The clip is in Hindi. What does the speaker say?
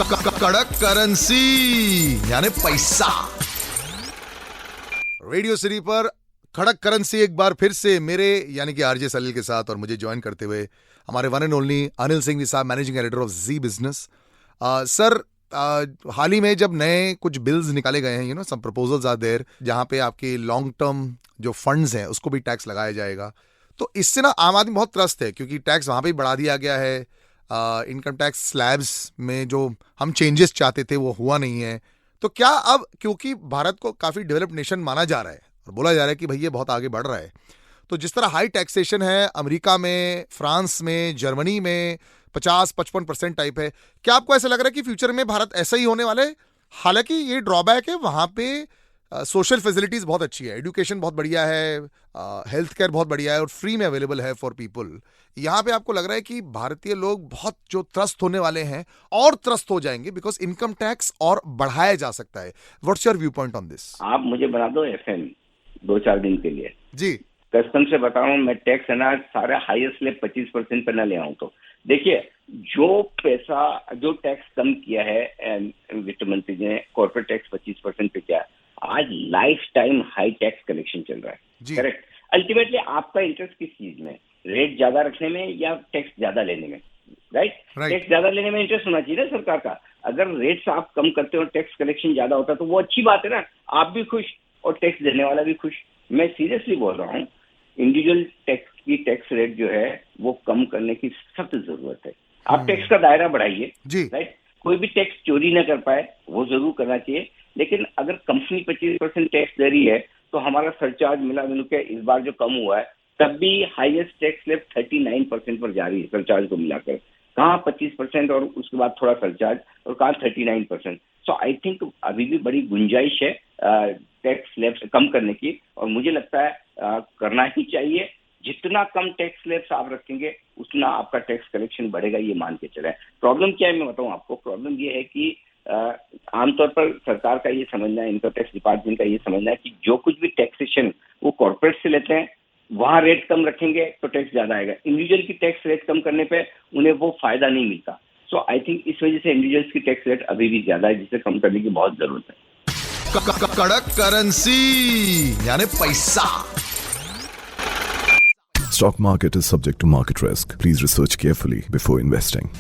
कड़क करेंसी यानी पैसा। रेडियो सिटी पर कड़क करेंसी एक बार फिर से मेरे यानी कि आरजे सलील के साथ और मुझे ज्वाइन करते हुए हमारे one and only Anil Singh ji साहब, managing editor of Zee Business. Sir, हाल ही में जब नए कुछ बिल्स निकाले गए हैं, सम प्रपोजल्स आर देयर, जहां पे आपके लॉन्ग टर्म जो फंड्स हैं उसको भी टैक्स लगाया जाएगा। तो इससे ना आम आदमी बहुत त्रस्त है क्योंकि टैक्स वहां पे बढ़ा दिया गया है। इनकम टैक्स स्लैब्स में जो हम चेंजेस चाहते थे वो हुआ नहीं है। तो क्या अब, क्योंकि भारत को काफी डेवलप्ड नेशन माना जा रहा है और बोला जा रहा है कि भाई ये बहुत आगे बढ़ रहा है, तो जिस तरह हाई टैक्सेशन है अमेरिका में, फ्रांस में, जर्मनी में 50-55% टाइप है, क्या आपको ऐसा लग रहा है कि फ्यूचर में भारत ऐसा ही होने वाला है? हालांकि ये ड्रॉबैक है, वहां पे सोशल फैसिलिटीज बहुत अच्छी है, एजुकेशन बहुत बढ़िया है, हेल्थ केयर बहुत बढ़िया है और फ्री में अवेलेबल है फॉर पीपल। यहाँ पे आपको लग रहा है कि भारतीय लोग बहुत जो त्रस्त होने वाले हैं और त्रस्त हो जाएंगे बिकॉज इनकम टैक्स और बढ़ाया जा सकता है। What's your view point on this? आप मुझे बना दो एफएम 2-4 दिन के लिए जी। कस्टम से बताऊं, मैं टैक्स है ना सारे हाईएस्ट ले 25% पे न ले आऊं। तो देखिए, जो पैसा जो टैक्स कम किया है वित्त मंत्री ने, कॉर्पोरेट टैक्स 25% पे किया, आज life time high tax collection चल रहा है। करेक्ट। अल्टीमेटली आपका इंटरेस्ट किस चीज में, रेट ज्यादा रखने में या टैक्स ज्यादा लेने में? राइट। टैक्स ज्यादा लेने में इंटरेस्ट होना चाहिए ना सरकार का। अगर रेट्स आप कम करते हो और टैक्स कलेक्शन ज्यादा होता तो वो अच्छी बात है ना, आप भी खुश और टैक्स देने वाला भी खुश। मैं सीरियसली बोल रहा हूँ, इंडिविजुअल टैक्स की टैक्स रेट जो है वो कम करने की सख्त जरूरत है। आप टैक्स का दायरा बढ़ाइए, राइट। कोई भी टैक्स चोरी ना कर पाए वो जरूर करना चाहिए, लेकिन अगर कंपनी 25% टैक्स दे रही है तो हमारा सरचार्ज मिला के इस बार जो कम हुआ है तब भी हाईएस्ट टैक्स स्लैब 39% पर जा रही है सरचार्ज को मिलाकर। कहाँ 25% और उसके बाद थोड़ा सरचार्ज, और कहाँ 39%। सो आई थिंक अभी भी बड़ी गुंजाइश है टैक्स स्लैब्स कम करने की, और मुझे लगता है करना ही चाहिए। जितना कम टैक्स स्लैब्स आप रखेंगे उतना आपका टैक्स कलेक्शन बढ़ेगा, ये मान के चले। प्रॉब्लम क्या है मैं बताऊं आपको, प्रॉब्लम ये है कि आमतौर पर सरकार का ये समझना है, इनकम टैक्स डिपार्टमेंट का ये समझना है कि जो कुछ भी टैक्सेशन वो कॉर्पोरेट से लेते हैं वहां रेट कम रखेंगे तो टैक्स ज्यादा आएगा, इंडिविजुअल की टैक्स रेट कम करने पे उन्हें वो फायदा नहीं मिलता। सो आई थिंक इस वजह से इंडिविजुअल्स की टैक्स रेट अभी भी ज्यादा है, जिसे कम करने की बहुत जरूरत है। कड़क करेंसी यानी पैसा। Stock market is subject to market risk. Please research carefully before investing.